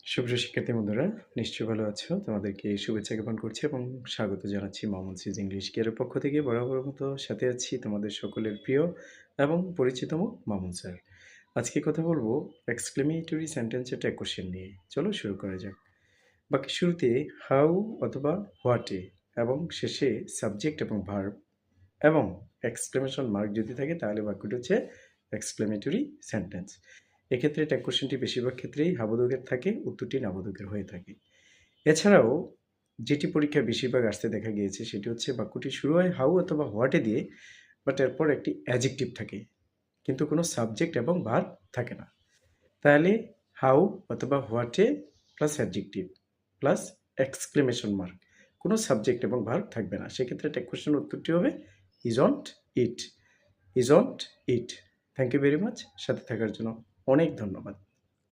সুপ্রিয় শিক্ষার্থী বন্ধুরা, নিশ্চয়ই ভালো আছো। তোমাদেরকে শুভেচ্ছা জ্ঞাপন করছি এবং স্বাগত জানাচ্ছি মোহাম্মদ সিজ ইংলিশ কেয়ারের পক্ষ থেকে। বরাবরের মতো সাথে আছি তোমাদের সকলের প্রিয় এবং পরিচিতম মামুন স্যার। আজকে কথা বলবো এক্সক্লেমেটরি সেন্টেন্সের একটা কোশ্চেন নিয়ে। চলো শুরু করা যাক। বাক্যের শুরুতে হাউ অথবা হোয়াটে এবং শেষে সাবজেক্ট এবং ভার্ব এবং এক্সক্লেমেশন মার্ক যদি থাকে তাহলে বাক্যটি হচ্ছে এক্সক্লেমেটরি সেন্টেন্স। এক্ষেত্রে ট্যাগ কোশ্চেনটি বেশিরভাগ ক্ষেত্রেই হাবোধকের থাকে, উত্তরটি নাবোধকের হয়ে থাকে। এছাড়াও যেটি পরীক্ষায় বেশিরভাগ আসতে দেখা গিয়েছে সেটি হচ্ছে বাক্যটি শুরু হয় হাউ অথবা হোয়াটে দিয়ে, বাট এরপর একটি অ্যাডজেক্টিভ থাকে কিন্তু কোনো সাবজেক্ট এবং ভার্ব থাকে না। তাহলে হাউ অথবা হোয়াটে plus adjective plus exclamation mark, কোনো সাবজেক্ট এবং ভার্ব থাকবে না। সেক্ষেত্রে ট্যাগ কোশ্চেনের উত্তরটি হবে isn't it. Isn't it. Thank you very much. সাথে থাকার জন্য অনেক ধন্যবাদ।